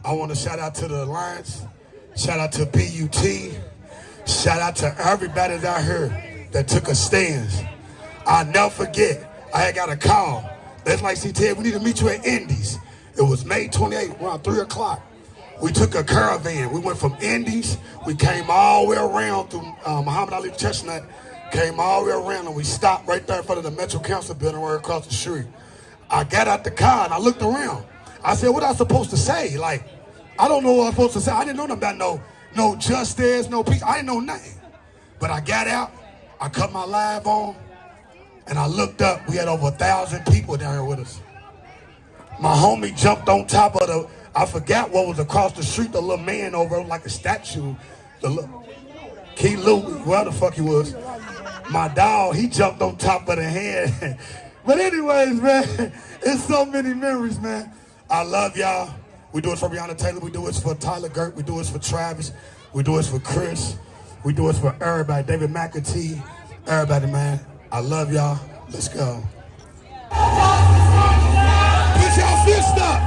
I want to shout out to the Alliance, shout out to BUT, shout out to everybody out here that took a stand. I'll never forget, I had got a call. That's like she said, we need to meet you at Indy's. It was May 28th, around 3 o'clock. We took a caravan. We went from Indy's, we came all the way around through Muhammad Ali Chestnut, came all the way around, and we stopped right there in front of the Metro Council building right across the street. I got out the car and I looked around. I said, what am I supposed to say? Like, I don't know what I'm supposed to say. I didn't know nothing about no justice, no peace. I didn't know nothing. But I got out, I cut my live on, and I looked up. We had over 1,000 people down here with us. My homie jumped on top of the, I forgot what was across the street, the little man over like a statue. The little, Key Louie, where the fuck he was. My dog, he jumped on top of the head. But anyways, man, it's so many memories, man. I love y'all. We do it for Breonna Taylor. We do it for Tyler Gert. We do it for Travis. We do it for Chris. We do it for everybody. David McAtee. Everybody, man. I love y'all. Let's go. Put y'all fist up.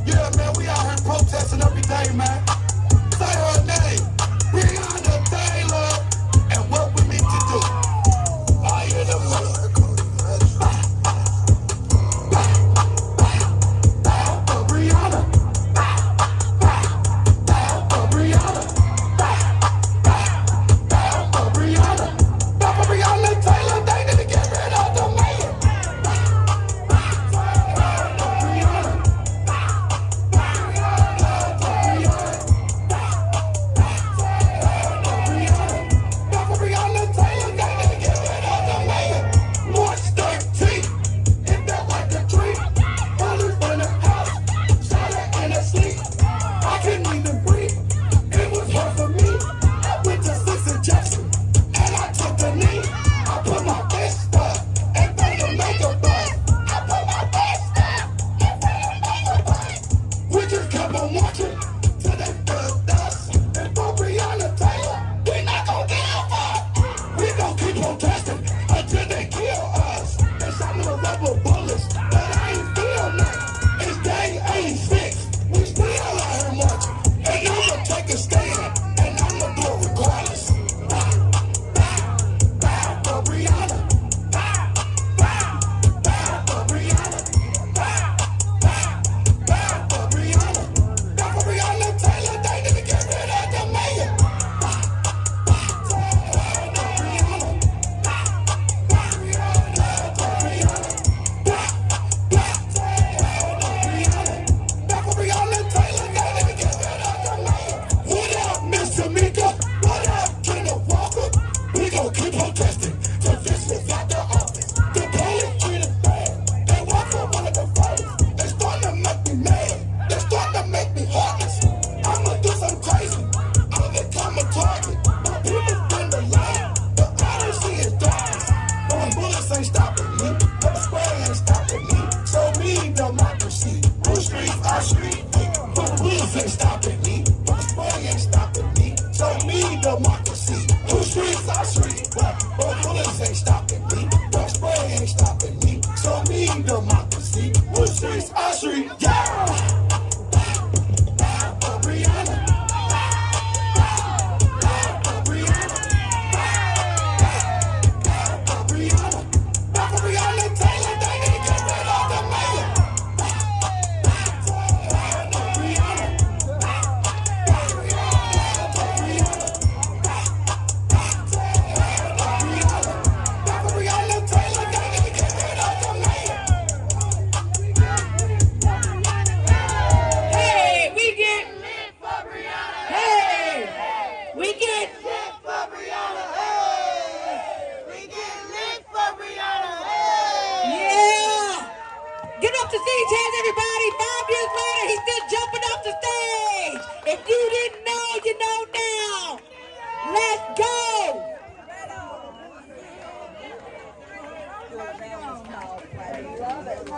Yeah, man, we out here protesting every day, man. Say her name, Breonna Taylor, and what we need to do. I hear the mother.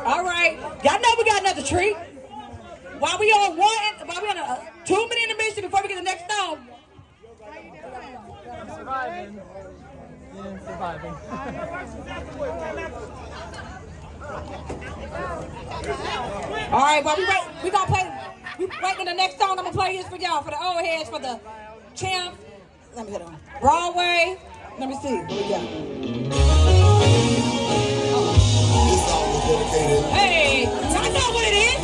All right, y'all know we got another treat. While we on a 2-minute intermission before we we get the next song. Surviving. Yeah, surviving. All right, well, we gonna play. We waiting the next song. I'm gonna play this for y'all, for the old heads, for the champs. Let me hit on Broadway. Let me see. What we got? Hey, I know what it is.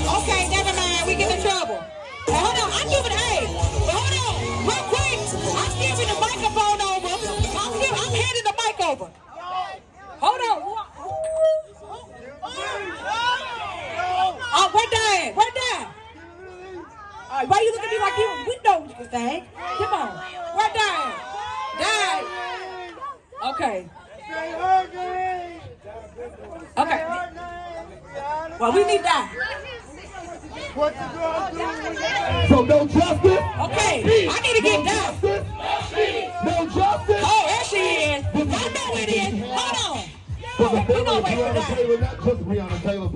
Okay, never mind. We get in trouble. Hey, hold on. I'm giving. Hey, hold on. Real quick. I'm giving the microphone over. I'm handing the mic over. Hold on. Oh, we're done. We're done. Why you look at me like you? We know what you can say. Come on. We're done. Done. Okay. Okay. Well, we need that. So no justice? Okay. I need to get down. No justice? Oh, there she is. I know it is. Hold on. For the We family gonna of wait for Breonna that. Taylor, not just Breonna Taylor,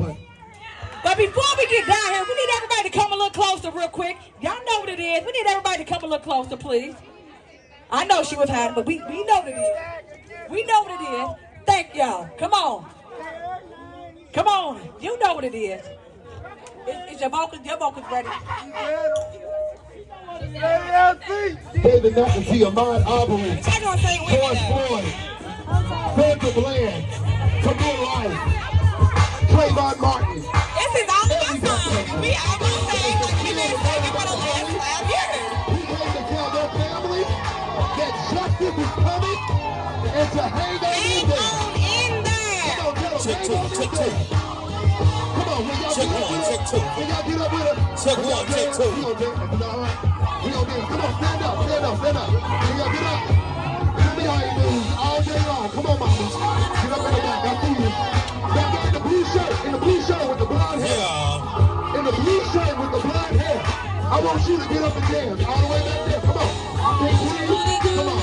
But before we get down here, we need everybody to come a little closer real quick. Y'all know what it is. We need everybody to come a little closer, please. I know she was hiding, but we know what it is. We know what it is. Thank y'all. Come on. Come on. You know what it is. Is your vocals ready? David McAtee, Ahmaud Arbery, I gonna say George Floyd, Sandra Bland, Tamir Rice, Trayvon Martin. This is all my song. We almost sang like we been singing for the last 5 years. We came to tell their families that justice is coming and to hang on in there. in there. Come on, tell them, Check hang two, on in check there. two. Come on, when y'all Check get up one, with check us, two. when y'all get up with us, Check when y'all one, check dance, two. we gonna dance. You know, all right? We gonna dance. Come on, stand up, stand up, stand up. When y'all get up, let me how you move all day long. Come on, mama. Get up in the back. I see you. Back in the blue shirt, with the blonde hair. Yeah. In the blue shirt with the blonde hair. I want you to get up and dance all the way back there. Come on. Come on.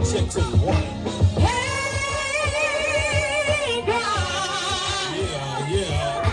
Check two, one. Yeah, yeah.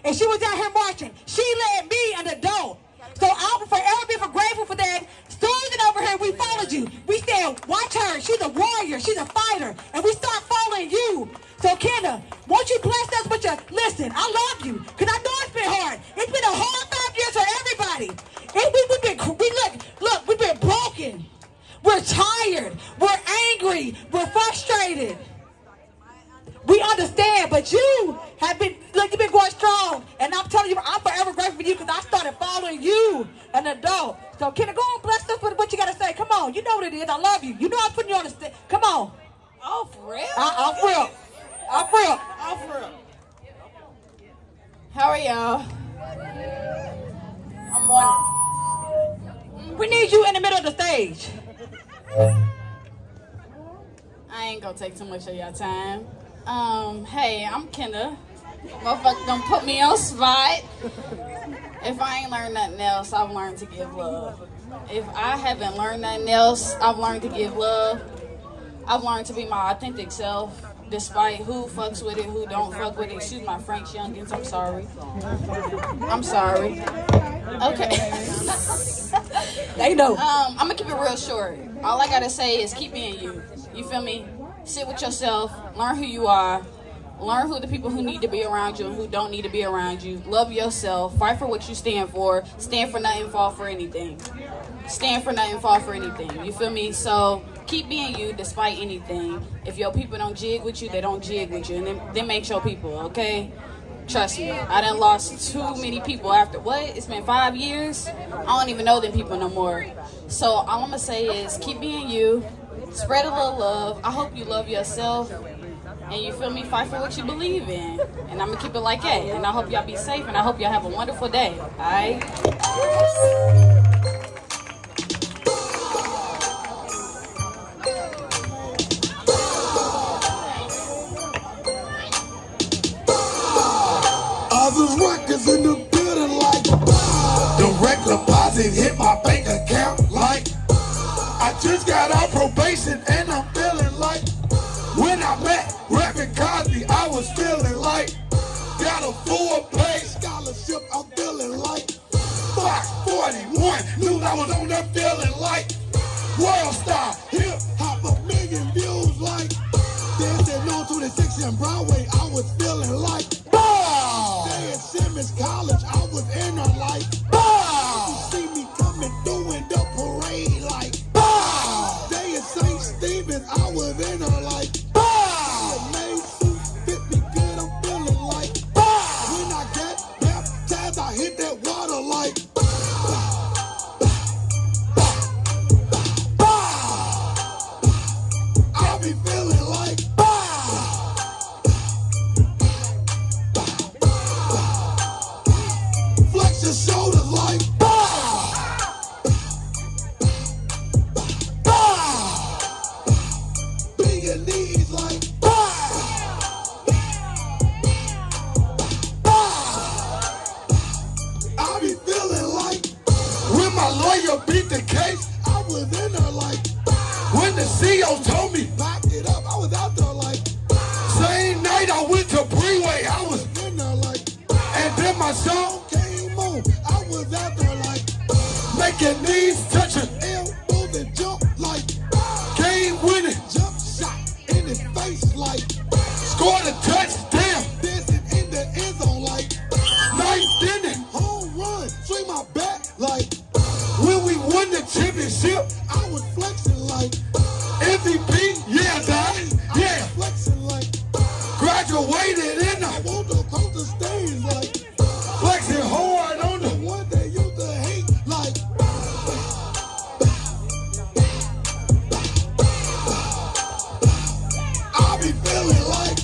and she was out here marching. She led me an adult. So I'll forever be grateful for that. Susan over here, we followed you. We said, watch her. She's a warrior. She's a fighter. And we start following you. So Kenna, won't you bless us with your, listen, I love you. Because I know it's been hard. It's been a hard 5 years for everybody. We've been broken. We're tired. We're angry. We're frustrated. We understand, but you have been, look, you've been going strong. And I'm telling you, I'm forever grateful for you because I started following you, an adult. So, Kenna, go on, bless us with what you got to say. Come on, you know what it is. I love you. You know I'm putting you on the stage. Come on. Oh, for real? I'm for real. I'm for real. Oh, for real. How are y'all? I'm on. We need you in the middle of the stage. I ain't gonna take too much of your time. Hey, I'm Kendra. Motherfucker don't put me on spot. If I ain't learned nothing else, I've learned to give love. If I haven't learned nothing else, I've learned to give love. I've learned to be my authentic self, despite who fucks with it, who don't fuck with it. Excuse my French youngins, I'm sorry. I'm sorry. Okay. They know. I'm gonna keep it real short. All I gotta say is keep being you. You feel me? Sit with yourself, learn who you are, learn who the people who need to be around you and who don't need to be around you. Love yourself, fight for what you stand for nothing, fall for anything. Stand for nothing, fall for anything. You feel me? So keep being you despite anything. If your people don't jig with you, they don't jig with you. And then make your people, okay? Trust me, I done lost too many people after, what? It's been 5 years? I don't even know them people no more. So all I'm gonna say is keep being you, spread a little love. I hope you love yourself, and you feel me, fight for what you believe in. And I'm gonna keep it like that. And I hope y'all be safe, and I hope y'all have a wonderful day, all right? Others records in the building like direct deposit hit my bank account like I just got out probation and I'm feeling like when I met Reverend Cosby I was feeling like got a full pay scholarship I'm feeling like Fox 41 knew I was on there feeling like world star hip hop 1 million views like dancing on 26 and Broadway I was feeling like at Simmons College, I was in her like, you see me coming doing the parade like, day at St. Stephen's, I was in her like, the main suits fit me good, I'm feeling like, when I get baptized, I hit that water like, I be feeling like, flex your shoulders like bend your knees like I be feeling like when my lawyer beat the case I was in her like when the CEO told me back it up I was out there like same night I went to BREEWAYY I was in her like and then my song I was out there like making knees touching elbows and jump like game winning jump shot in his face like scored a touchdown dancing in the end zone like ninth inning home run swing my bat like when we won the championship I was flexing like MVP yeah dog yeah flexing like graduated and I want to go to stage like flexing hard on the one that used to hate like I be feeling like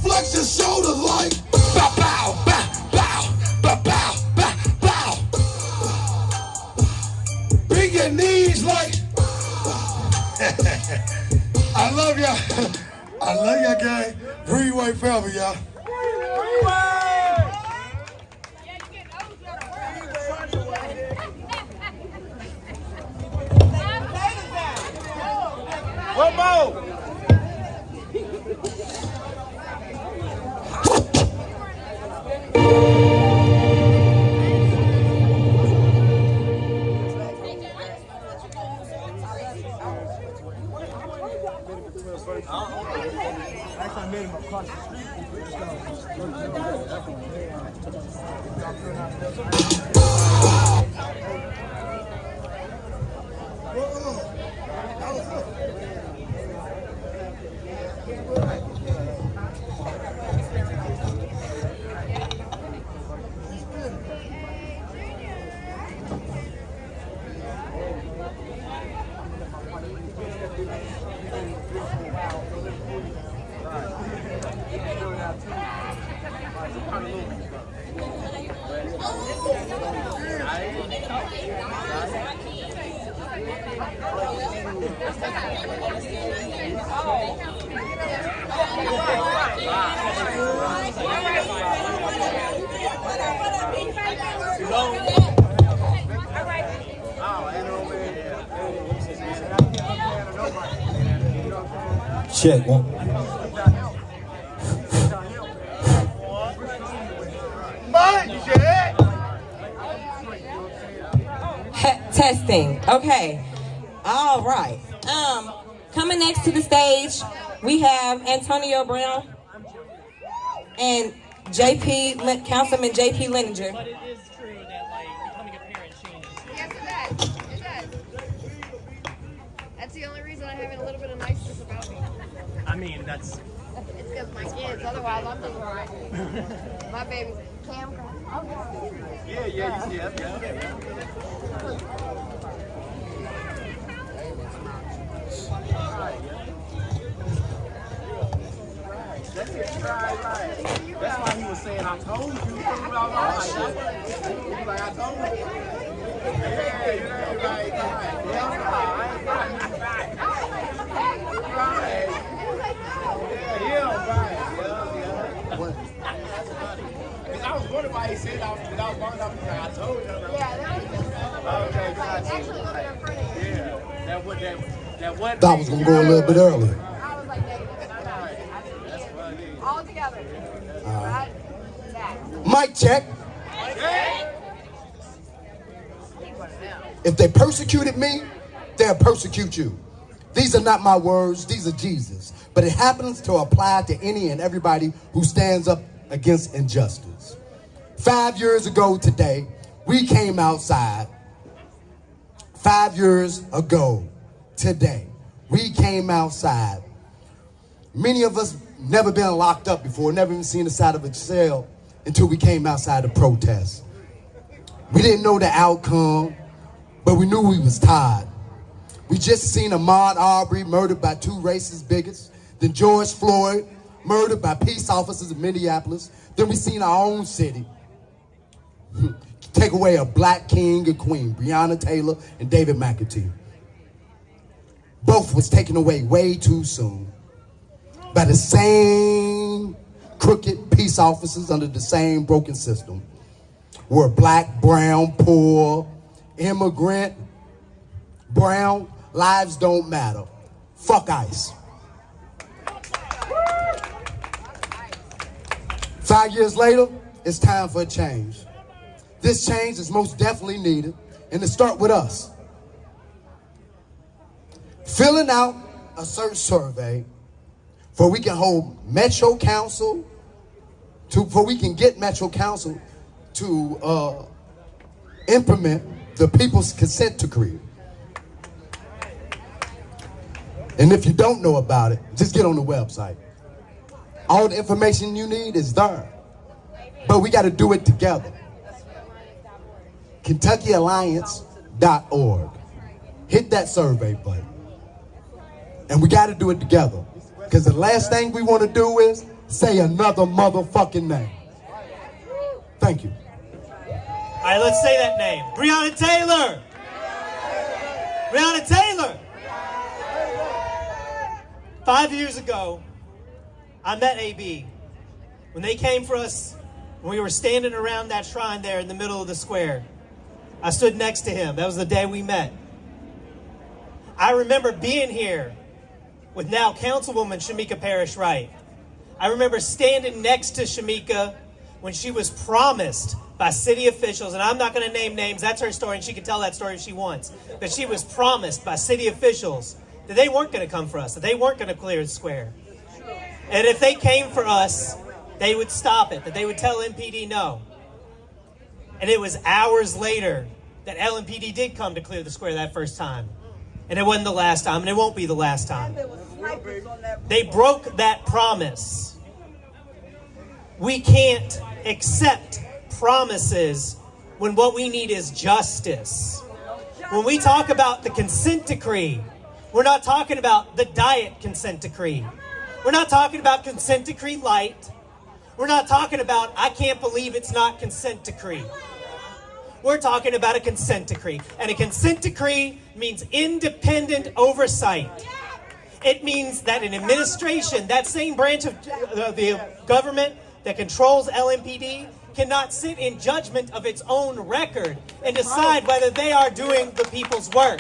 flex your shoulders like bow bow bow bow bow bow bow bend your knees like I love y'all. I love y'all, gang. BREEWAYY forever, y'all. One more. Check one. Testing. Okay. All right. Coming next to the stage, we have Antonio Brown and Councilman JP Leninger. But it is true that like becoming a parent changes. Yes, it does. It does. That's the only reason I have a little bit of niceness about me. I mean, that's It's because my kids. Otherwise, I'm doing all right. My baby's Cam. That's why he was saying, I told you. He was like, I told you. Yeah, you ain't right. Because I was wondering why he said I was burned up. I told you. Actually, look at in front of you. Thought was going to go a little bit earlier. I was like, all together. Right? Back. Mic check. If they persecuted me, they'll persecute you. These are not my words, these are Jesus. But it happens to apply to any and everybody who stands up against injustice. 5 years ago today, we came outside. 5 years ago today, we came outside. Many of us never been locked up before, never even seen the side of a cell until we came outside to protest. We didn't know the outcome, but we knew we was tired. We just seen Ahmaud Arbery murdered by two racist bigots, then George Floyd murdered by peace officers in Minneapolis. Then we seen our own city take away a black king and queen, Breonna Taylor and David McAtee. Both was taken away way too soon by the same crooked peace officers under the same broken system. We're black, brown, poor, immigrant, brown, lives don't matter. Fuck ICE. 5 years later, it's time for a change. This change is most definitely needed, and it starts with us. Filling out a search survey for we can hold Metro Council, for we can get Metro Council to implement the People's Consent Decree. And if you don't know about it, just get on the website. All the information you need is there. But we got to do it together. KentuckyAlliance.org. Hit that survey button. And we got to do it together. Because the last thing we want to do is say another motherfucking name. Thank you. all right. Let's say that name. Breonna Taylor. Breonna Taylor. 5 years ago, I met AB when they came for us. When we were standing around that shrine there in the middle of the square. I stood next to him. That was the day we met. I remember being here with now Councilwoman Shamika Parrish Wright. I remember standing next to Shamika when she was promised by city officials, and I'm not going to name names, that's her story, and she can tell that story if she wants, but she was promised by city officials that they weren't going to come for us, that they weren't going to clear the square. And if they came for us, they would stop it, that they would tell MPD no. And it was hours later that LMPD did come to clear the square that first time. And it wasn't the last time, and it won't be the last time. They broke that promise. We can't accept promises when what we need is justice. When we talk about the consent decree, we're not talking about the diet consent decree. We're not talking about consent decree light. We're not talking about, I can't believe it's not consent decree. We're talking about a consent decree. And a consent decree means independent oversight. It means that an administration, that same branch of the government that controls LMPD, cannot sit in judgment of its own record and decide whether they are doing the people's work.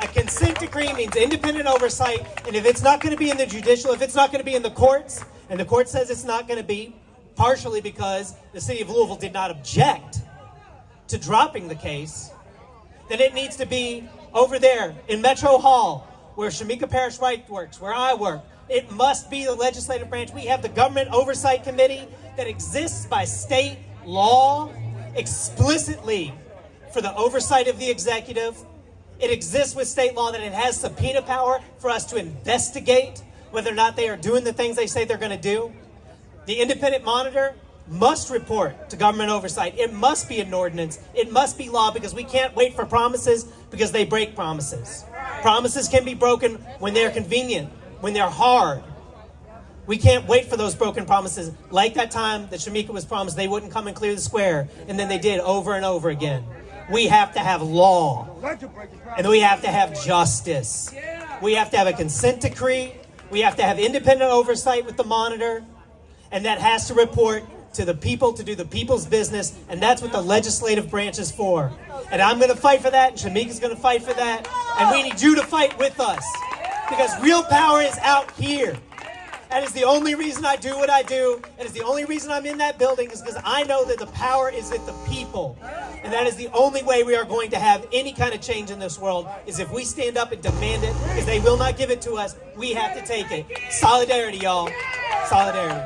A consent decree means independent oversight, and if it's not going to be in the judicial, if it's not going to be in the courts, and the court says it's not going to be, partially because the city of Louisville did not object to dropping the case, then it needs to be over there in Metro Hall, where Shamika Parrish Wright works, where I work. It must be the legislative branch. We have the Government Oversight Committee that exists by state law explicitly for the oversight of the executive. It exists with state law that it has subpoena power for us to investigate whether or not they are doing the things they say they're going to do. The independent monitor must report to government oversight. It must be an ordinance. It must be law, because we can't wait for promises because they break promises. Promises can be broken when they're convenient, when they're hard. We can't wait for those broken promises, like that time that Shamika was promised they wouldn't come and clear the square, and then they did over and over again. We have to have law, and we have to have justice. We have to have a consent decree. We have to have independent oversight with the monitor, and that has to report to the people to do the people's business, and that's what the legislative branch is for. And I'm going to fight for that, and Shamika's going to fight for that, and we need you to fight with us, because real power is out here. That is the only reason I do what I do. That is the only reason I'm in that building, is because I know that the power is with the people. And that is the only way we are going to have any kind of change in this world, is if we stand up and demand it, because they will not give it to us. We have to take it. Solidarity, y'all. Solidarity.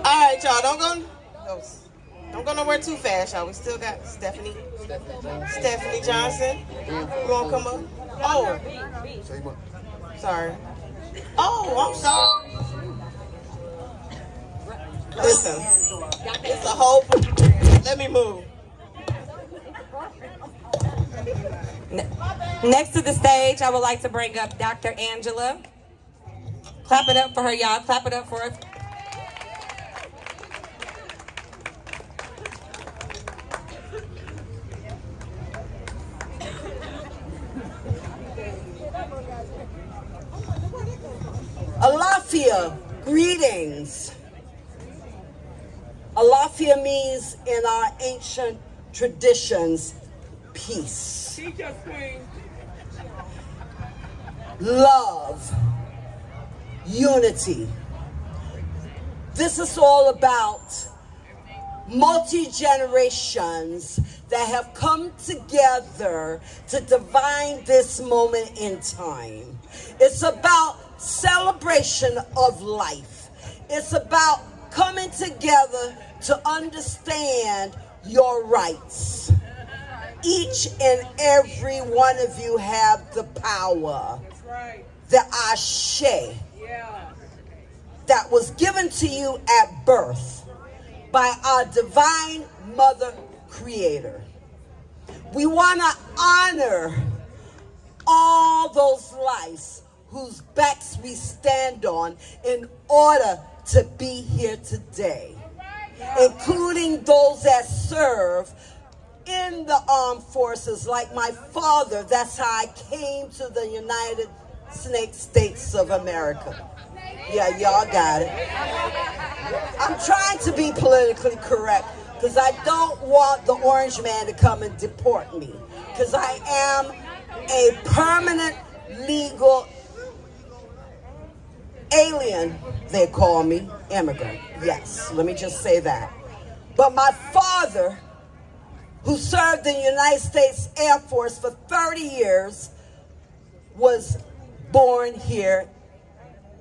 All right, y'all, don't go nowhere too fast, y'all. We still got Stephanie Johnson. You want to come up? Oh, sorry. Oh, I'm sorry. Listen, it's a whole. Let me move. Next to the stage, I would like to bring up Dr. Angela. Clap it up for her, y'all. Clap it up for us. Alafia, greetings. Alafia means in our ancient traditions, peace, love, unity. This is all about multi-generations that have come together to divine this moment in time. It's about celebration of life. It's about coming together to understand your rights. Each and every one of you have the power, the ashe, that was given to you at birth by our divine mother creator. We want to honor all those lives whose backs we stand on in order to be here today, including those that serve in the armed forces, like my father. That's how I came to the United States of America. Yeah, y'all got it. I'm trying to be politically correct, because I don't want the orange man to come and deport me, because I am a permanent legal alien, they call me, immigrant. Yes, let me just say that. But my father who served in the United States Air Force for 30 years, was born here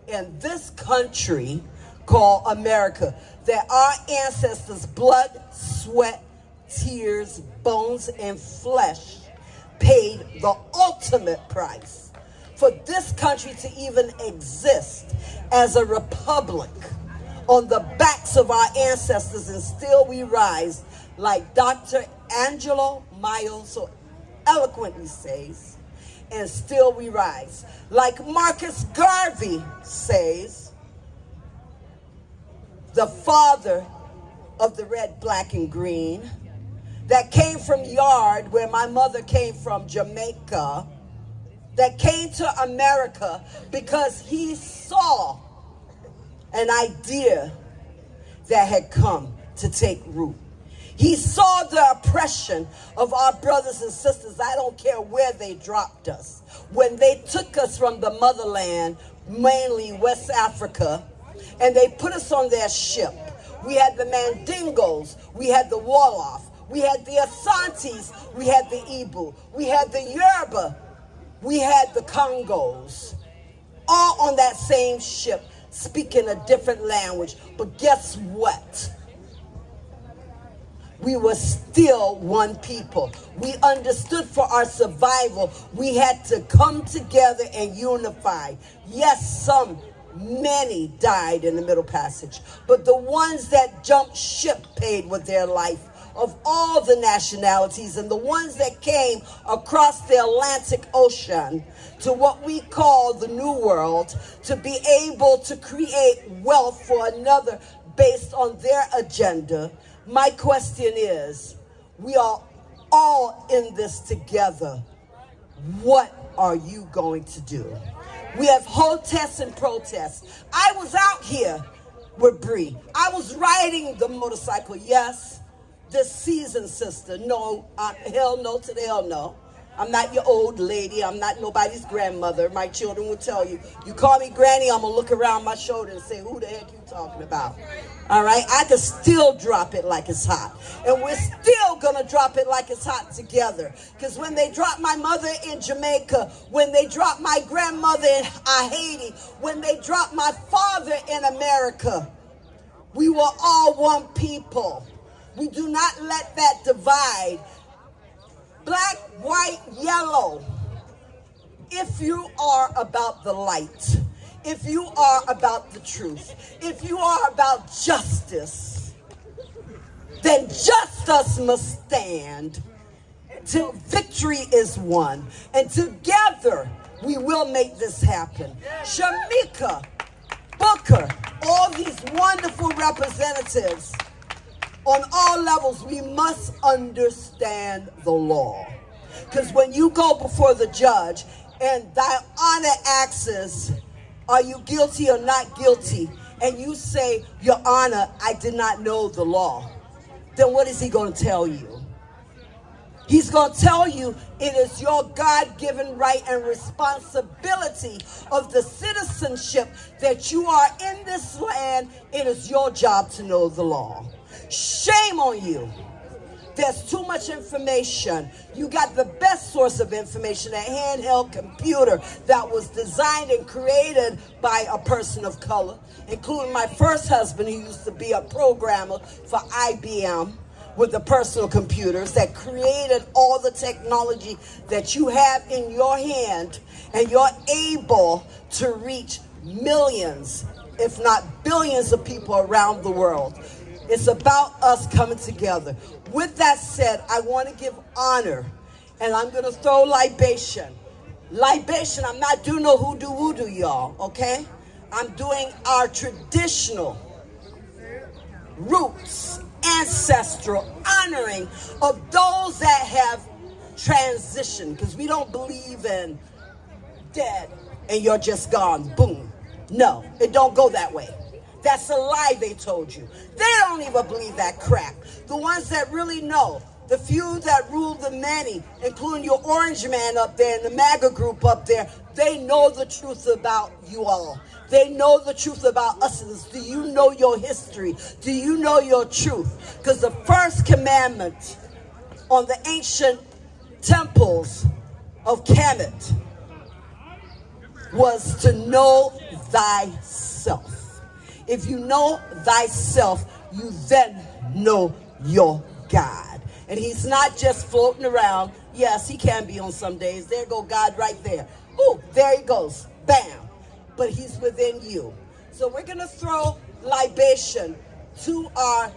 in this country called America, that our ancestors' blood, sweat, tears, bones, and flesh paid the ultimate price for this country to even exist as a republic. On the backs of our ancestors, and still we rise, like Dr. Angelo Miles so eloquently says, and still we rise. Like Marcus Garvey says, the father of the red, black, and green, that came from Yard, where my mother came from, Jamaica, that came to America because he saw an idea that had come to take root. He saw the oppression of our brothers and sisters. I don't care where they dropped us. When they took us from the motherland, mainly West Africa, and they put us on their ship. We had the Mandingos, we had the Wolof, we had the Asantes, we had the Ibu, we had the Yoruba, we had the Congos, all on that same ship, speaking a different language. But guess what? We were still one people. We understood for our survival, we had to come together and unify. Yes, many died in the Middle Passage, but the ones that jumped ship paid with their life, of all the nationalities, and the ones that came across the Atlantic Ocean to what we call the New World, to be able to create wealth for another based on their agenda. My question is, we are all in this together. What are you going to do? We have hotests and protests. I was out here with Bree. I was riding the motorcycle, yes. This seasoned sister, no, hell no to the hell no. I'm not your old lady. I'm not nobody's grandmother. My children will tell you. You call me granny, I'm going to look around my shoulder and say, who the heck you talking about? All right? I can still drop it like it's hot. And we're still going to drop it like it's hot together. Because when they dropped my mother in Jamaica, when they dropped my grandmother in Haiti, when they dropped my father in America, we were all one people. We do not let that divide. Black, white, yellow. If you are about the light, if you are about the truth, if you are about justice, then justice must stand till victory is won. And together we will make this happen. Shamika, Booker, all these wonderful representatives, on all levels, we must understand the law. Because when you go before the judge and thy honor asks, are you guilty or not guilty? And you say, Your Honor, I did not know the law. Then what is he going to tell you? He's going to tell you it is your God-given right and responsibility of the citizenship that you are in this land. It is your job to know the law. Shame on you. There's too much information. You got the best source of information, a handheld computer that was designed and created by a person of color, including my first husband, who used to be a programmer for IBM with the personal computers that created all the technology that you have in your hand, and you're able to reach millions, if not billions of people around the world. It's about us coming together. With that said, I want to give honor, and I'm going to throw libation. Libation, I'm not doing no hoodoo voodoo, y'all, okay? I'm doing our traditional roots, ancestral honoring of those that have transitioned, because we don't believe in dead and you're just gone, boom. No, it don't go that way. That's a lie they told you. They don't even believe that crap. The ones that really know, the few that rule the many, including your orange man up there and the MAGA group up there, they know the truth about you all. They know the truth about us. Do you know your history? Do you know your truth? Because the first commandment on the ancient temples of Kemet was to know thyself. If you know thyself, you then know your God. And he's not just floating around. Yes, he can be on some days. There go God right there. Ooh, there he goes. Bam. But he's within you. So we're going to throw libation to our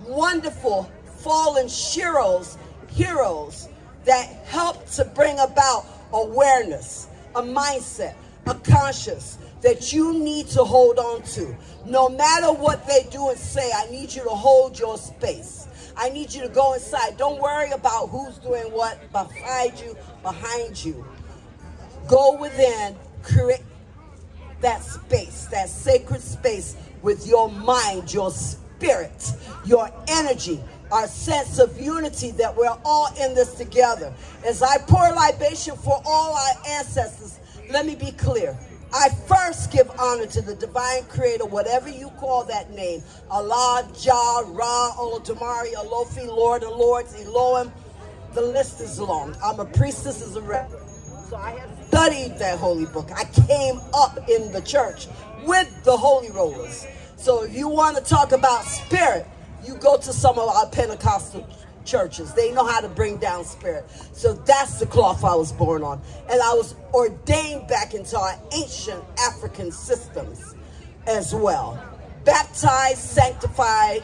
wonderful fallen heroes that help to bring about awareness, a mindset, a conscience that you need to hold on to. No matter what they do and say, I need you to hold your space. I need you to go inside. Don't worry about who's doing what beside you, behind you. Go within, create that space, that sacred space with your mind, your spirit, your energy, our sense of unity that we're all in this together. As I pour libation for all our ancestors, let me be clear. I first give honor to the divine creator, whatever you call that name. Allah, Jah, Ra, Olodumare, Alofi, Lord of Lords, Elohim. The list is long. I'm a priestess as a reverend. So I have studied that holy book. I came up in the church with the holy rollers. So if you want to talk about spirit, you go to some of our Pentecostal churches. They know how to bring down spirit. So that's the cloth I was born on. And I was ordained back into our ancient African systems as well. Baptized, sanctified,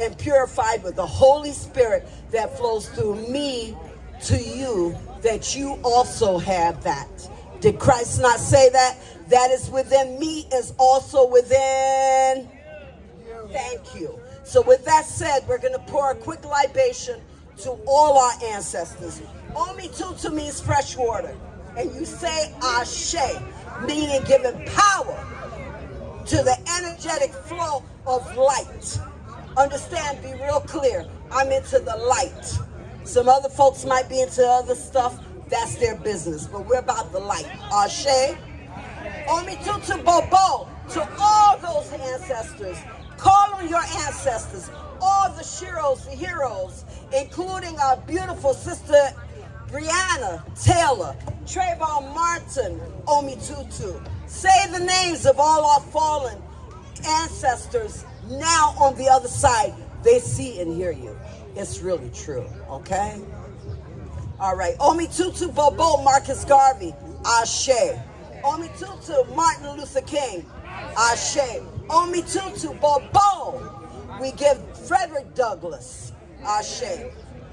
and purified with the Holy Spirit that flows through me to you, that you also have that. Did Christ not say that? That is within me is also within. Thank you. So with that said, we're going to pour a quick libation to all our ancestors. Omi Tutu means fresh water. And you say Ashe, meaning giving power to the energetic flow of light. Understand, be real clear. I'm into the light. Some other folks might be into other stuff. That's their business. But we're about the light. Ashe. Omi Tutu Bobo to all those ancestors. Call on your ancestors, all the heroes, including our beautiful sister Breonna Taylor, Trayvon Martin, Omi Tutu. Say the names of all our fallen ancestors now on the other side. They see and hear you. It's really true, okay? All right. Omi Tutu Bobo, Marcus Garvey, Ashe. Omi Tutu, Martin Luther King, Ashe. Omi Tutu Bobo, we give Frederick Douglass, Ashe.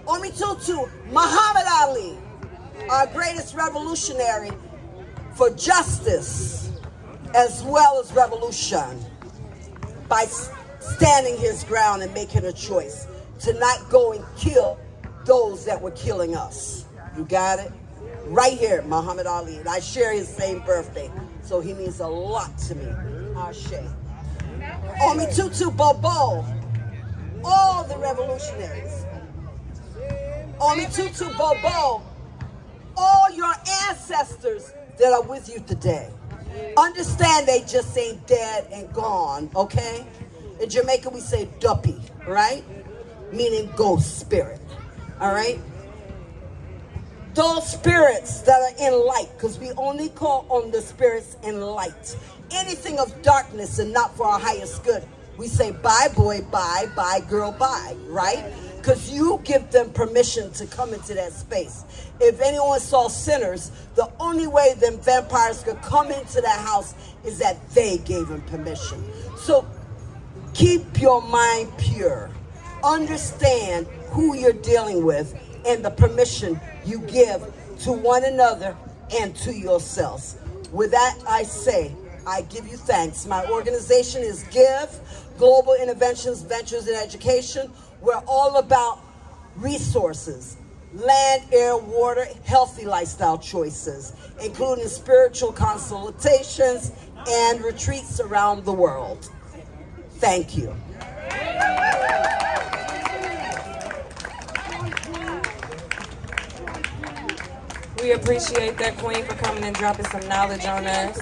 Omi Tutu, Muhammad Ali, our greatest revolutionary for justice as well as revolution, by standing his ground and making a choice to not go and kill those that were killing us. You got it? Right here, Muhammad Ali. And I share his same birthday, so he means a lot to me. Ashe. Omi Tutu Bobo, all the revolutionaries. Omi Tutu Bobo, all your ancestors that are with you today. Understand they just ain't dead and gone, okay? In Jamaica we say duppy, right? Meaning ghost spirit, all right? Those spirits that are in light, because we only call on the spirits in light. Anything of darkness and not for our highest good, we say bye boy, bye, bye girl, bye, right? Because you give them permission to come into that space. If anyone saw sinners, the only way them vampires could come into that house is that they gave them permission. So keep your mind pure. Understand who you're dealing with and the permission you give to one another and to yourselves. With that, I say, I give you thanks. My organization is GIVE, Global Interventions, Ventures in Education. We're all about resources, land, air, water, healthy lifestyle choices, including spiritual consultations and retreats around the world. Thank you. We appreciate that, Queen, for coming and dropping some knowledge on us.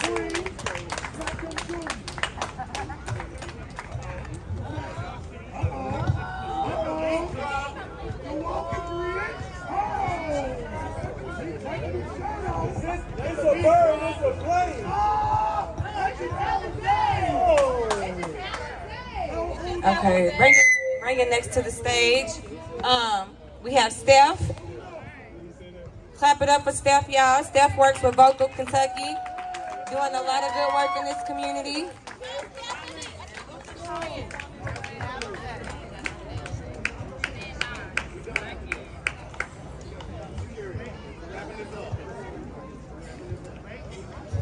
Okay, bring it next to the stage. We have Steph. Clap it up for Steph, y'all. Steph works with Vocal Kentucky, doing a lot of good work in this community.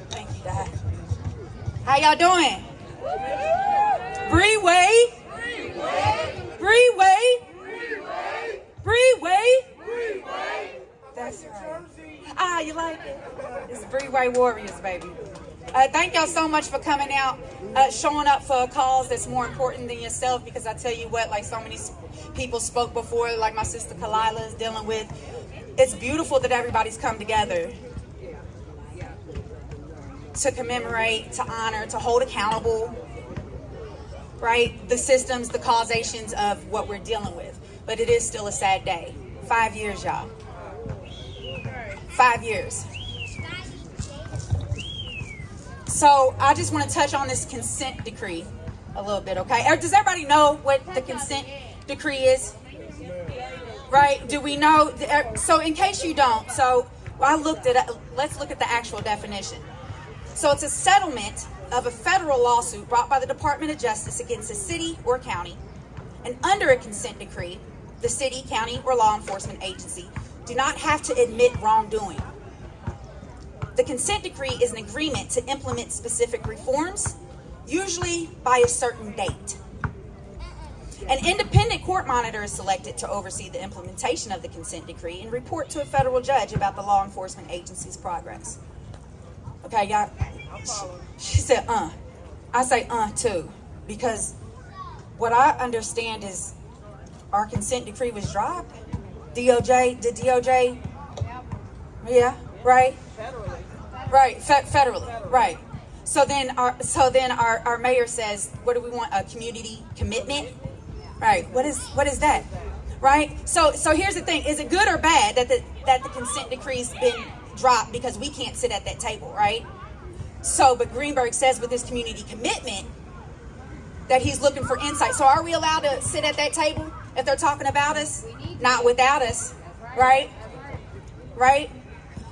Thank you, Dad. How y'all doing? BREEWAYY. BREEWAYY. BREEWAYY. That's right. Ah, you like it? It's BREEWAYY Warriors, baby. Thank y'all so much for coming out, showing up for a cause that's more important than yourself, because I tell you what, like so many people spoke before, like my sister Kalila is dealing with, it's beautiful that everybody's come together to commemorate, to honor, to hold accountable, right? The systems, the causations of what we're dealing with. But it is still a sad day. 5 years, y'all. 5 years. So I just want to touch on this consent decree a little bit, okay? Does everybody know what the consent decree is? Right? Do we know? So in case you don't, so I looked at it. Let's look at the actual definition. So it's a settlement of a federal lawsuit brought by the Department of Justice against a city or county. And under a consent decree, the city, county, or law enforcement agency do not have to admit wrongdoing. The consent decree is an agreement to implement specific reforms, usually by a certain date. An independent court monitor is selected to oversee the implementation of the consent decree and report to a federal judge about the law enforcement agency's progress. Okay, y'all. She said, I say, too, because what I understand is our consent decree was dropped. DOJ, yeah, right? Federally. Right, federally, right. So then our mayor says, what do we want? A community commitment? Right, what is that? Right? So here's the thing, is it good or bad that the consent decree's been dropped because we can't sit at that table, right? So, but Greenberg says with this community commitment that he's looking for insight. So are we allowed to sit at that table if they're talking about us? Not without us, right? Right?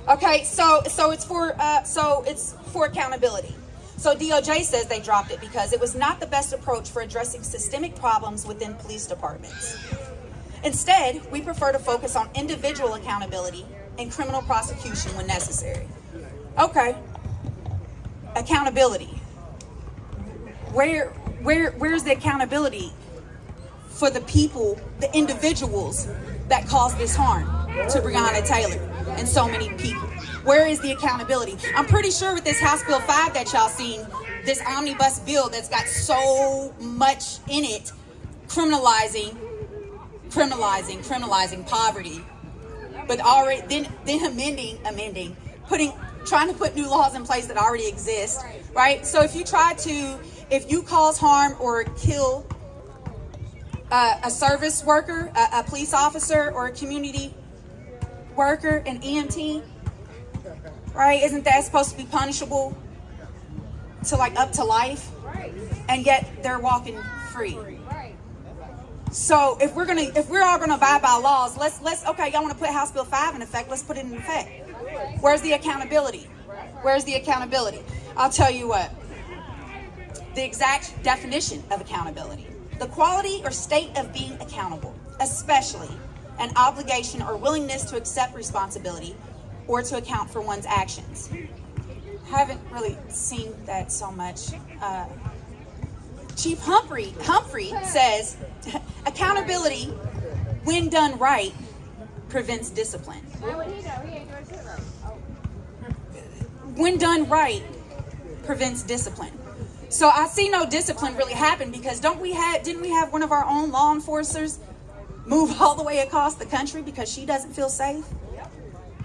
Okay, so it's for accountability. So DOJ says they dropped it because it was not the best approach for addressing systemic problems within police departments. Instead, we prefer to focus on individual accountability and criminal prosecution when necessary. Okay. Accountability. Where's the accountability for the people, the individuals that caused this harm to Breonna Taylor and so many people? Where is the accountability? I'm pretty sure with this House Bill 5 that y'all seen, this omnibus bill that's got so much in it, criminalizing poverty, but already then amending, trying to put new laws in place that already exist, right? So if you cause harm or kill a service worker, a police officer, or a community worker, an EMT, right? Isn't that supposed to be punishable to like up to life? And yet they're walking free. So if we're all gonna abide by laws, let's okay, y'all want to put House Bill 5 in effect, let's put it in effect. Where's the accountability? Where's the accountability? I'll tell you what. The exact definition of accountability. The quality or state of being accountable, especially an obligation or willingness to accept responsibility or to account for one's actions. Haven't really seen that so much. Chief Humphrey says, accountability, when done right, prevents discipline. When done right, prevents discipline. So I see no discipline really happen because didn't we have one of our own law enforcers move all the way across the country because she doesn't feel safe?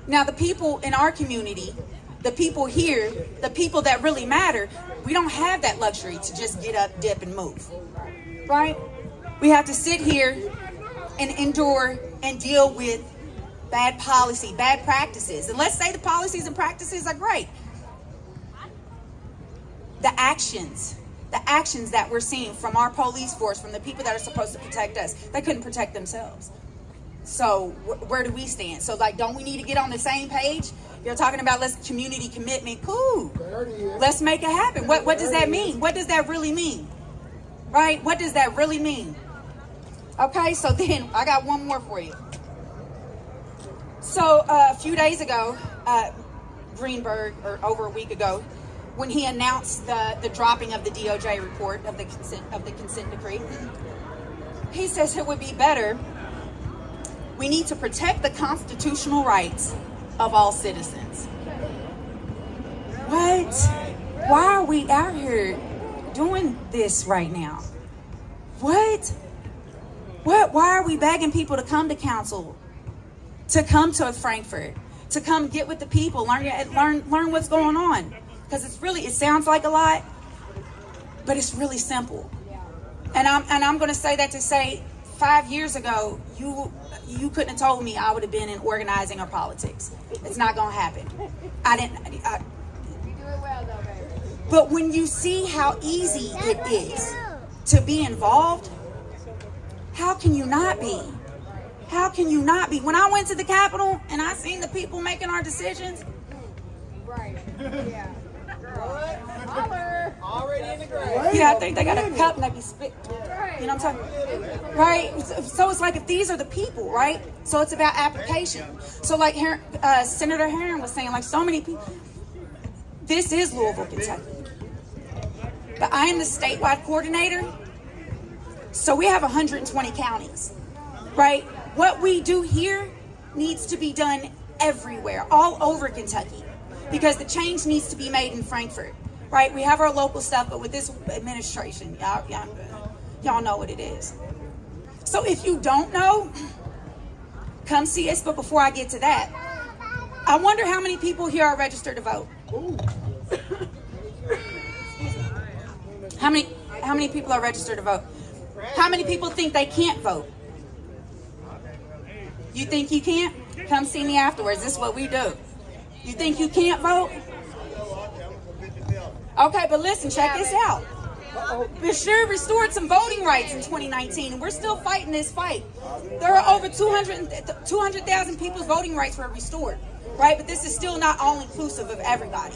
Now the people in our community, the people here, the people that really matter, we don't have that luxury to just get up, dip, and move, right? We have to sit here and endure and deal with bad policy, bad practices. And let's say the policies and practices are great. The actions the actions that we're seeing from our police force, from the people that are supposed to protect us. They couldn't protect themselves. So where do we stand? So like, don't we need to get on the same page? You're talking about let's community commitment. Cool. Let's make it happen. What does that mean? What does that really mean? Right? What does that really mean? Okay, so then I got one more for you. So a few days ago, Greenberg, or over a week ago, when he announced the dropping of the DOJ report of the consent decree, he says it would be better. We need to protect the constitutional rights of all citizens. What? Why are we out here doing this right now? What? Why are we begging people to come to council, to come to Frankfurt, to come get with the people, learn what's going on? Because it sounds like a lot, but it's really simple. And I'm going to say that to say, 5 years ago, you couldn't have told me I would have been in organizing or politics. It's not going to happen. You do it well though, baby. But when you see how easy it is to be involved, how can you not be? How can you not be? When I went to the Capitol and I seen the people making our decisions. Right. Yeah. Already in the grave. Yeah, I think they got a cup and they be spit. You know what I'm talking? Right? So it's like if these are the people, right? So it's about application. So like Senator Herron was saying, like so many people. This is Louisville, Kentucky. But I am the statewide coordinator. So we have 120 counties, right? What we do here needs to be done everywhere, all over Kentucky, because the change needs to be made in Frankfurt, right? We have our local stuff, but with this administration, y'all know what it is. So if you don't know, come see us. But before I get to that, I wonder how many people here are registered to vote. How many people are registered to vote? How many people think they can't vote? You think you can't? Come see me afterwards. This is what we do. You think you can't vote? Okay, but listen, check this out. Bashir restored some voting rights in 2019, and we're still fighting this fight. There are over 200,000 people's voting rights were restored, right? But this is still not all inclusive of everybody,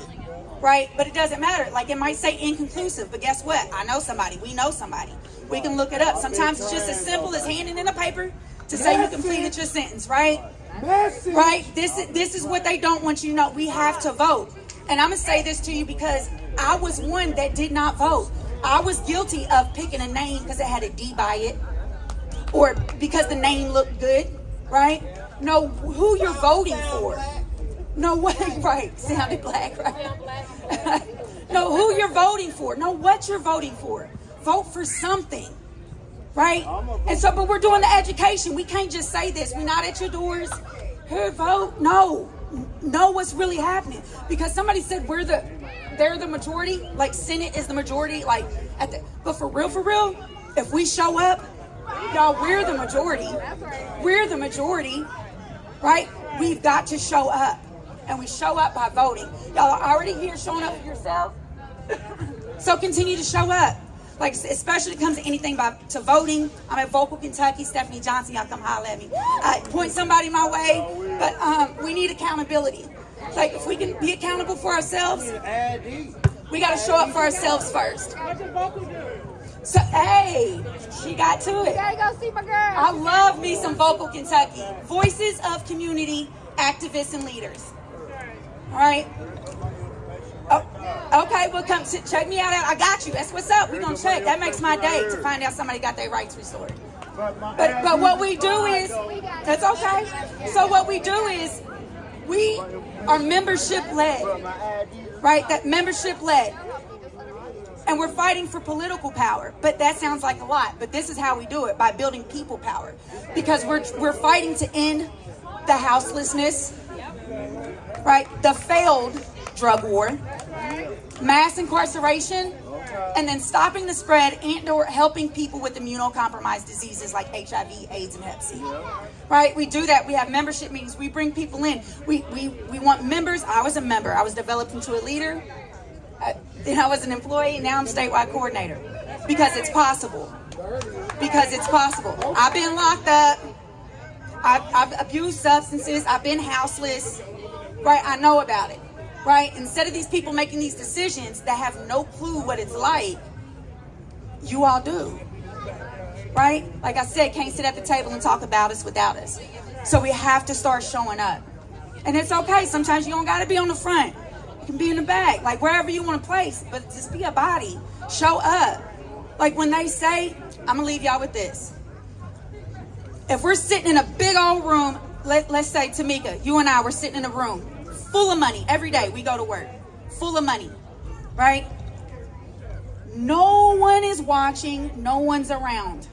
right? But it doesn't matter. Like, it might say inconclusive, but guess what? I know somebody. We know somebody. We can look it up. Sometimes it's just as simple as handing in a paper to say you completed your sentence, right? Right? This is what they don't want you to know. We have to vote. And I'm going to say this to you because I was one that did not vote. I was guilty of picking a name because it had a D by it, or because the name looked good, right? Know who you're voting for. Know what, right? Sounded black, right? Know who you're voting for. Know what you're voting for. Vote for something, right? And so, but we're doing the education. We can't just say this. We're not at your doors. Here, vote. No. Know what's really happening. Because somebody said they're the majority, like Senate is the majority, like but for real, if we show up, y'all, we're the majority. We're the majority, right? We've got to show up. And we show up by voting. Y'all are already here showing up for yourself. So continue to show up. Like, especially when it comes to anything to voting. I'm at Vocal Kentucky. Stephanie Johnson, y'all come holler at me. Point somebody my way. But we need accountability. Like, if we can be accountable for ourselves, we got to show up for ourselves first. So, hey, she got to it. Gotta go see my girl. I love me some Vocal Kentucky. Voices of community, activists, and leaders. All right. Oh, okay, well, come check me out. I got you. That's what's up. We're going to check. That makes my day to find out somebody got their rights restored. But what we do is, that's okay. So what we do is, we are membership-led, right? That membership-led. And we're fighting for political power. But that sounds like a lot. But this is how we do it, by building people power. Because we're fighting to end the houselessness, right? The failed drug war, mass incarceration, and then stopping the spread and/or helping people with immunocompromised diseases like HIV, AIDS, and Hep C. Right? We do that. We have membership meetings. We bring people in. We want members. I was a member. I was developed into a leader. Then I was an employee, now I'm statewide coordinator. Because it's possible. Because it's possible. I've been locked up. I've abused substances. I've been houseless. Right? I know about it. Right? Instead of these people making these decisions that have no clue what it's like, you all do. Right? Like I said, can't sit at the table and talk about us without us. So we have to start showing up. And it's okay. Sometimes you don't got to be on the front. You can be in the back. Like wherever you want to place. But just be a body. Show up. Like when they say, I'm going to leave y'all with this. If we're sitting in a big old room, let's say, Tamika, you and I were sitting in a room full of money. Every day we go to work. Full of money. Right? No one is watching. No one's around.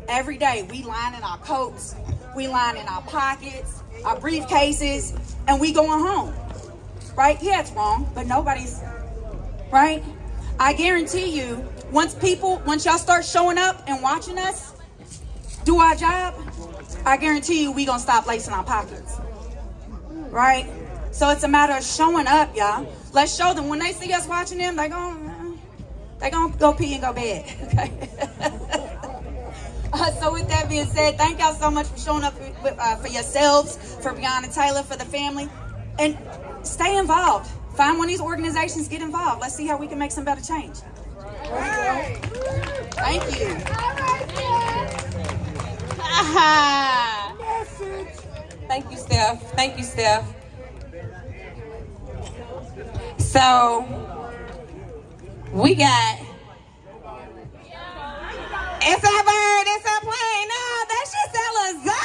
Every day we line in our coats. We line in our pockets, our briefcases, and we going home. Right? Yeah, it's wrong, but nobody's, right? I guarantee you, once y'all start showing up and watching us do our job, I guarantee you we gonna stop lacing our pockets. Right? So it's a matter of showing up, y'all. Let's show them. When they see us watching them, they gonna go pee and go bed. Okay? So with that being said, thank y'all so much for showing up for yourselves, for Breonna Taylor, for the family. And stay involved. Find one of these organizations, get involved. Let's see how we can make some better change. Thank you. Thank you, Steph. Thank you, Steph. So, we got... It's our bird, it's our plane. No, that's just Alizé.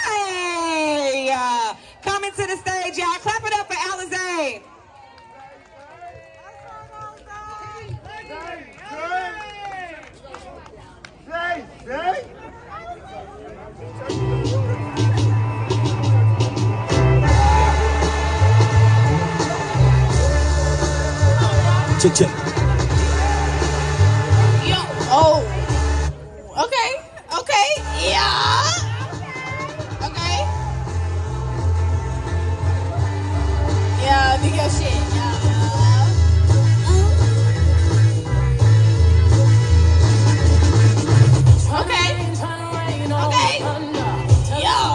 Coming to the stage, y'all. Clap it up for Alizé. Check. Yo, oh. Okay, yeah. Okay. Yeah, do your shit, yeah. Okay. Yeah.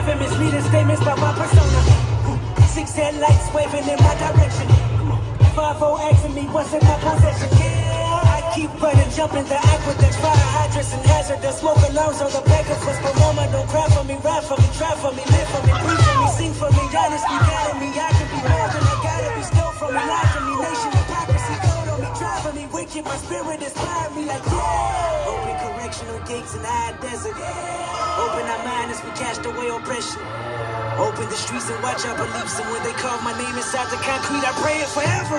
Misleading statements by my persona. 6 headlights waving in my direction. 5-0 asking me what's in my possession. Yeah, I Keep running, jumping the aqueducts, fire hydrants and hazardous smoke alarms on the back of us. But mama, don't cry for me, ride for me, try for me, live for me, breathe for me, sing for me, honestly, guiding me. I could be more than I gotta be, stole from me, lie to me, nation hypocrisy, code on me, driving me, wicked, my spirit inspired me like, yeah. Open correctional gates in the high desert. Open our mind as we cast away oppression. Open the streets and watch our beliefs. And when they carve my name inside the concrete, I pray it forever.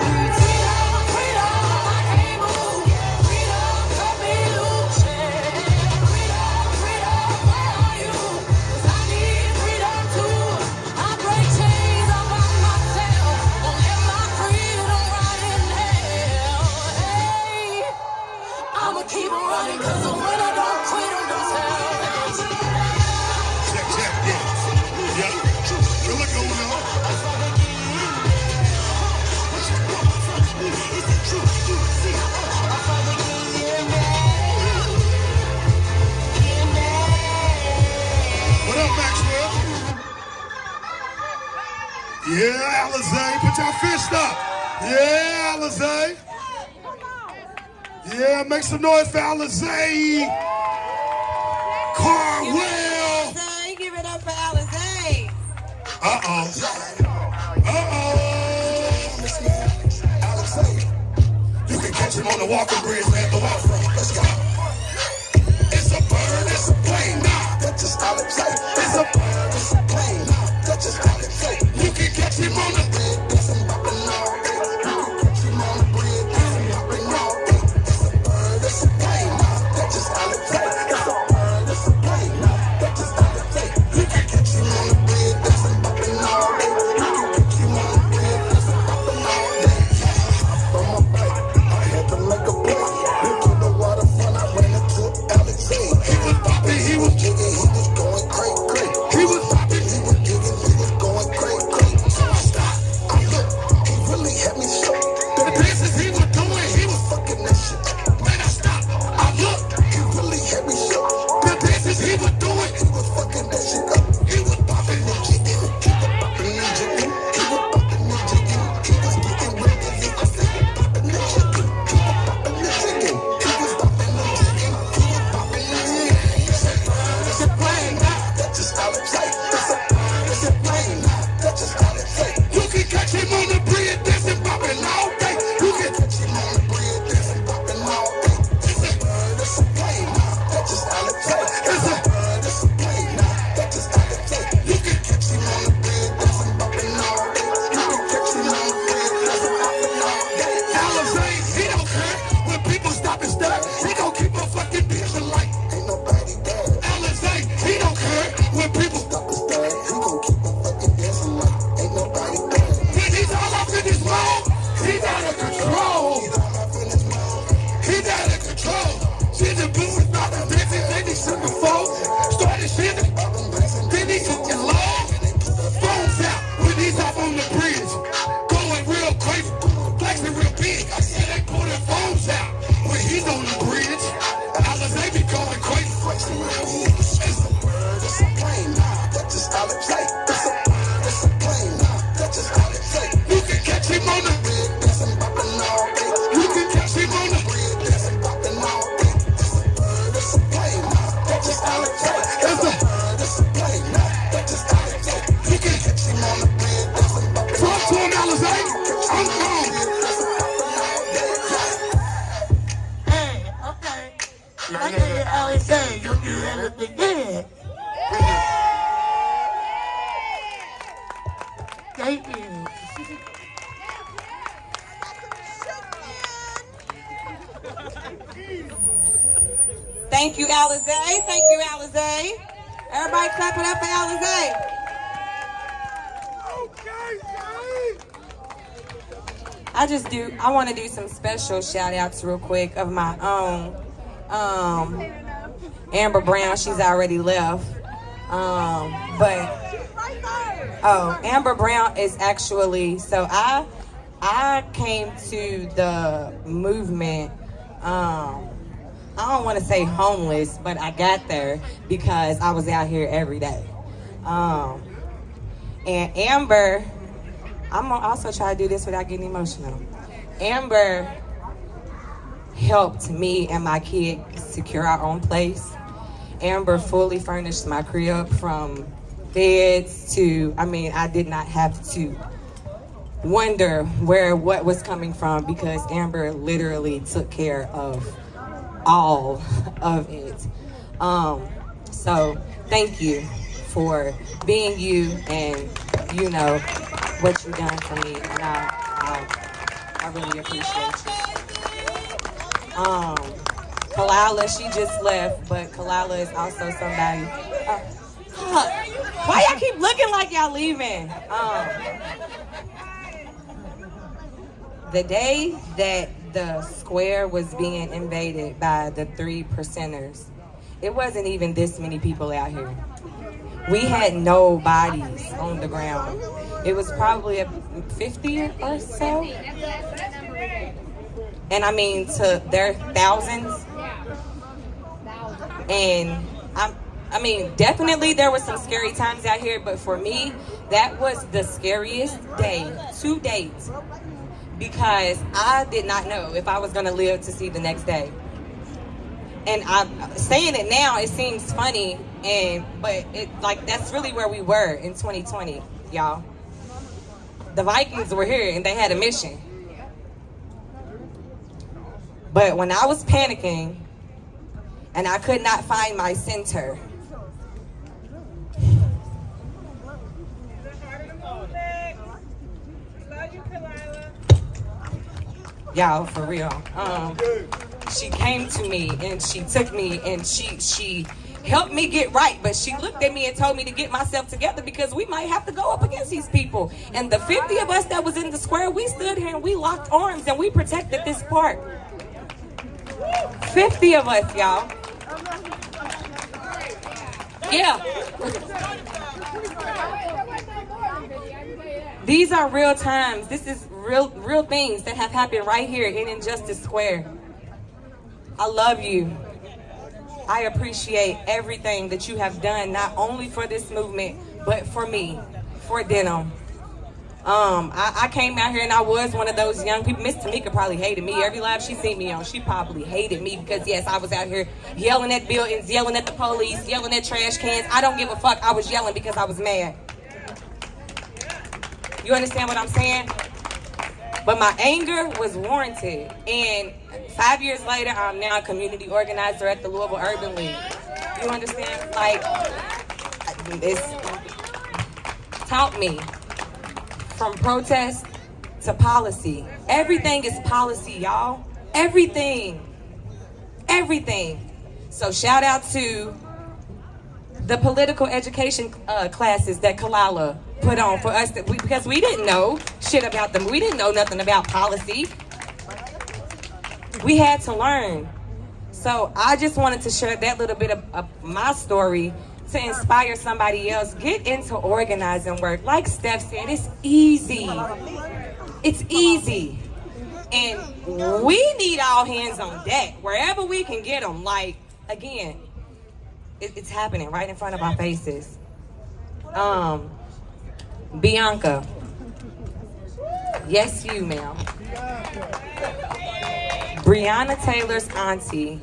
Keep on running, cause the winner don't quit on themselves. Check, yeah. What's going on? What up, Maxwell? Yeah, Alizé, put your fist up. Yeah, Alizé. Yeah, make some noise for Alizé. Carwell. Give it up for Alizé. Uh-oh. You can catch him on the walking bridge, man. Let's go. It's a bird, it's a plane. Nah, that's just Alizé. It's a bird, it's a plane. Nah, that's just Alizé. You can catch him on the bridge, dancing, bopping all day. You can catch him on the bridge, dancing, bopping all day. It's a bird, it's a plane. Nah, that's just Alizé. It's a bird, it's a plane. Nah, that's just Alizé. You can catch him on the bridge, dancing, bopping all day. You can catch him on the bridge, dancing, bopping all day. From my bike, I had to make a play. Into the waterfront, I ran into Alizé. He was popping, he was jigging, he was going crazy. He was popping, he was jigging, he was going crazy. So I stopped, I looked, he really had me shook. The dances he was doing, he was fucking that shit. Man, I stopped, I looked, he really had me shook. The dances he was doing, he was fucking that shit up. He was popping and jigging, he was popping and jigging, he was popping and jigging, he was getting with dizzy. I said, popping and jigging, he was popping and jigging, he was popping and jigging, he was popping and jigging. He said, it's a plane, nah, that's just Alizé. It's a bird, it's a plane, nah, that's just Alizé. You can catch him on the bridge, dancing, popping all day. You can catch him on the bridge, dancing, popping all day. It's a bird, it's a plane, nah, that's just Alizé. It's a bird, it's a plane, nah, that's just Alizé. You can catch him on the bridge, dancing, popping all day. You can catch him on the bridge, dancing, popping all day. Alizé, he don't care when people stop and stare. He gon' keep a fucking bitch like ain't nobody there. Alizé, he don't care when people stop and stare. He gon' keep a fucking dancing like ain't nobody there. When he's all up in his mode, he's out of control. He's all up in his mode, he's out of control. See the booze, not the dancing, then he took the phone, started shitting, then he took it long. Phones out when he's off on the bridge, going real crazy, flexing real big. I said they pull their phones out when he's on the bridge. Alizé be going crazy, flexing real big. It's a bird, it's a plane, nah, that's just Alizé. It's a bird, it's a plane, nah, that's just Alizé. You can catch him on the bridge, dancing, bopping all day. You can catch him on the bridge, dancing, bopping all day. It's a bird, it's a plane, nah, that's just Alizé. It's a bird, it's a plane, nah, that's just Alizé. You can catch him on the bridge, dancing, bopping all day. Talk to him, Alizé. I'm gone. Hey, okay. My nigga Alizé, you do everything good. Thank you. Thank you, Alizé. Thank you, Alizé. Everybody clap it up for Alizé. I want to do some special shout outs real quick of my own. Amber Brown, she's already left. Amber Brown is actually, so I came to the movement, I don't want to say homeless, but I got there because I was out here every day. And Amber, I'm gonna also try to do this without getting emotional. Amber helped me and my kid secure our own place. Amber fully furnished my crib from beds to, I did not have to wonder what was coming from because Amber literally took care of all of it. So thank you for being you and what you've done for me, and I really appreciate you. Kalila, she just left, but Kalila is also somebody. Why y'all keep looking like y'all leaving? The day that the square was being invaded by the 3 percenters, it wasn't even this many people out here. We had no bodies on the ground. It was probably 50 or so. And to their thousands. And definitely there were some scary times out here, but for me, that was the scariest day to date because I did not know if I was gonna live to see the next day. And I'm saying it now, it seems funny, but that's really where we were in 2020, y'all. The Vikings were here and they had a mission. But when I was panicking and I could not find my center, y'all, for real, she came to me and she took me and she helped me get right, but she looked at me and told me to get myself together because we might have to go up against these people. And the 50 of us that was in the square, we stood here and we locked arms and we protected this park. 50 of us, y'all. Yeah. These are real times. This is real things that have happened right here in Injustice Square. I love you. I appreciate everything that you have done, not only for this movement, but for me, for Denim. I came out here and I was one of those young people. Miss Tamika probably hated me. Every live she seen me on, she probably hated me because yes, I was out here yelling at buildings, yelling at the police, yelling at trash cans. I don't give a fuck. I was yelling because I was mad. You understand what I'm saying? But my anger was warranted. And 5 years later, I'm now a community organizer at the Louisville Urban League. You understand? It's taught me from protest to policy. Everything is policy, y'all. Everything. Everything. So shout out to the political education classes that Kalila put on for us because we didn't know shit about them. We didn't know nothing about policy. We had to learn. So I just wanted to share that little bit of my story to inspire somebody else. Get into organizing work. Like Steph said, it's easy. It's easy. And we need all hands on deck wherever we can get them. Again, it's happening right in front of our faces. Bianca. Yes, you, ma'am. Breonna Taylor's auntie.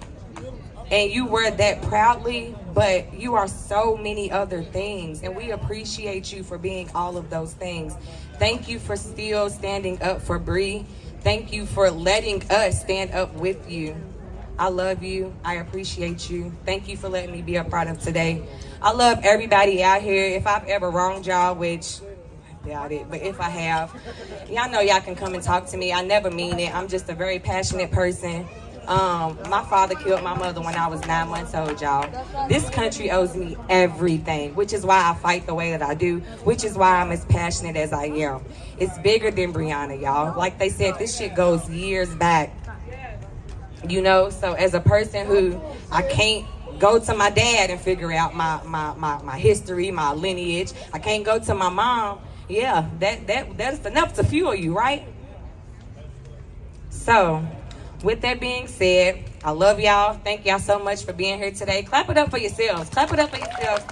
And you wear that proudly, but you are so many other things. And we appreciate you for being all of those things. Thank you for still standing up for Bree. Thank you for letting us stand up with you. I love you. I appreciate you. Thank you for letting me be a part of today. I love everybody out here. If I've ever wronged y'all, which I doubt it, but if I have, y'all know y'all can come and talk to me. I never mean it. I'm just a very passionate person. My father killed my mother when I was 9 months old, y'all. This country owes me everything, which is why I fight the way that I do, which is why I'm as passionate as I am. It's bigger than Breonna, y'all. Like they said, this shit goes years back. You know, so as a person who I can't go to my dad and figure out my history, my lineage. I can't go to my mom. Yeah, that's enough to fuel you, right? So, with that being said, I love y'all. Thank y'all so much for being here today. Clap it up for yourselves. Clap it up for yourselves.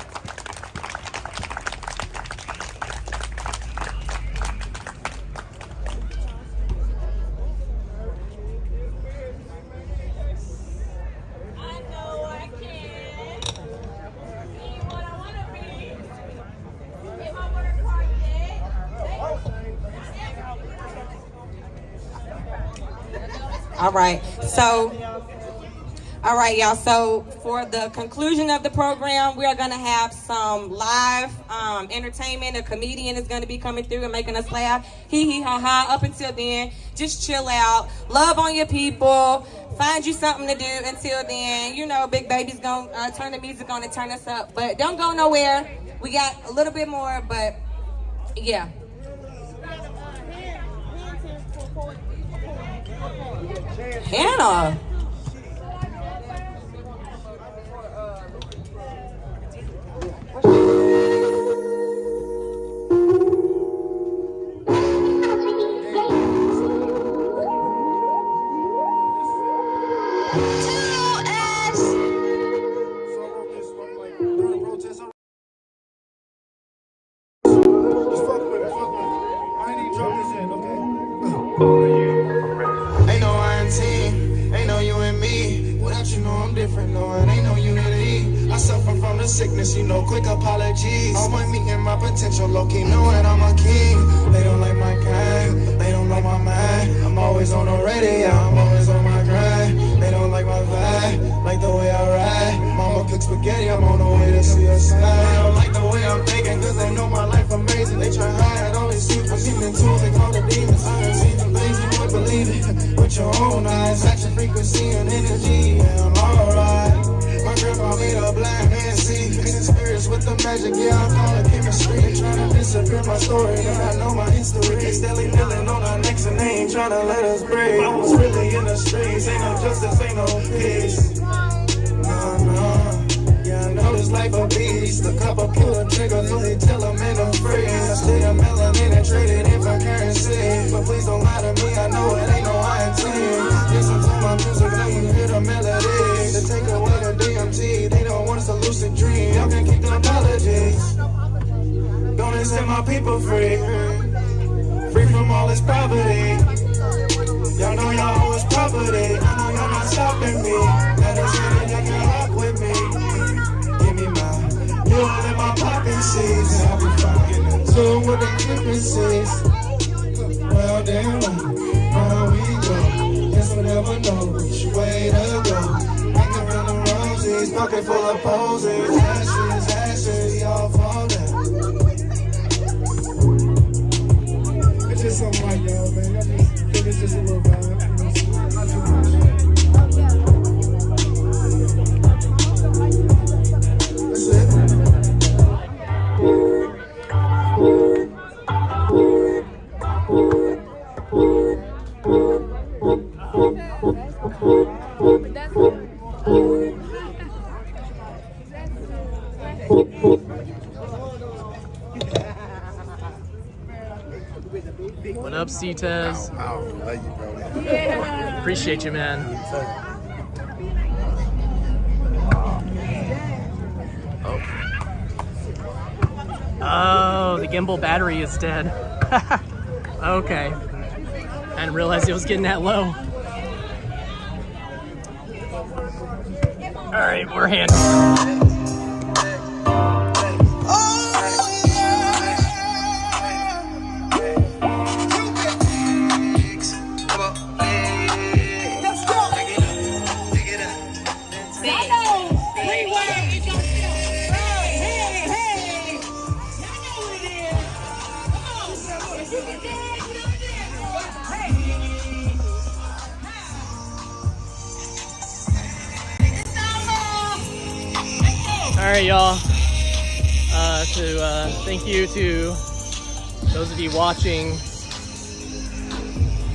All right, y'all. So for the conclusion of the program, we are gonna have some live entertainment. A comedian is gonna be coming through and making us laugh. Hee hee ha ha. Up until then, just chill out, love on your people, find you something to do. Until then, you know, Big Baby's gonna turn the music on and turn us up. But don't go nowhere. We got a little bit more, but yeah. Hannah. Ain't no iron team, ain't no you and me. Without you know I'm different, no, it ain't no unity. I suffer from the sickness, you know, quick apologies. Always meeting my potential, low-key knowing I'm a king. They don't like my kind, they don't like my mind. I'm always on the radio, I'm always on my grind. They don't like my vibe, like the way I ride. Mama cook spaghetti, I'm on the way to see her side. They don't like the way I'm thinking, cause they know my life amazing. They try hard, all these secrets, seen the tools, they call the demons. I done seen some things you wouldn't believe it with your own eyes. Action, frequency, and energy, yeah, I'm alright. My grandma made a blind man see. Mixing spirits with the magic, yeah, I call it chemistry. They tryna disappear my story, and I know my history. They steadily kneeling on our necks, and they ain't tryna let us breathe. I was really in the streets, ain't no justice, ain't no peace. No. Yeah, I know this life a beast. The couple pull a trigger, really tell them in a freeze. I stay a melanin and trade it in for currency. But please don't lie to me, I know it ain't no INT. Listen to my music, now you hear the melody. To take away the DMT, they don't want us to lucid dream. Y'all can keep the apologies. Gonna set my people free. Free from all this poverty. Y'all know y'all always property. I know y'all not stopping me. Let us in and you can rock with me. Give me my mule and my popping seeds. I'll be fine in tune with the frequencies. Well, damn, where we go? Guess we'll never know which way to go. Making from the roses, pocket full of poses. Ashes, y'all fall down. It's just something like y'all, man. I just think it's just a little vibe. Not too much. That's it. What up, C-Tez? Love you, bro. Appreciate you, man. Oh, the gimbal battery is dead. Okay. I didn't realize it was getting that low. All right, we're handling. All right, y'all. Thank you to those of you watching.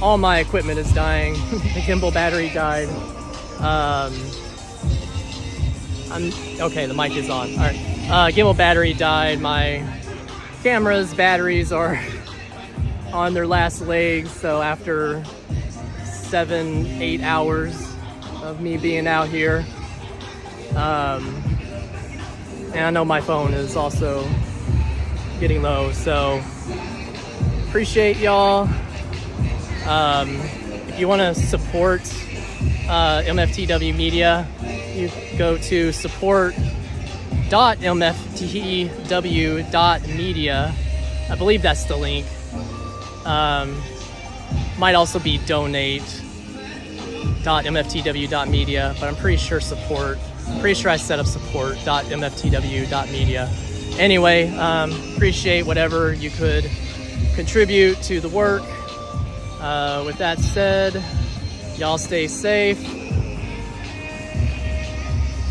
All my equipment is dying. The gimbal battery died. Okay, the mic is on. All right. Gimbal battery died. My camera's batteries are on their last legs. So after 7-8 hours of me being out here, and I know my phone is also getting low, so appreciate y'all. If you want to support MFTW Media, you go to support.mftw.media. I believe that's the link. Might also be donate. support.mftw.media, but I'm pretty sure I set up support.mftw.media. Anyway, appreciate whatever you could contribute to the work. With that said, y'all stay safe,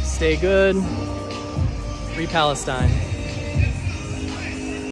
stay good, free Palestine.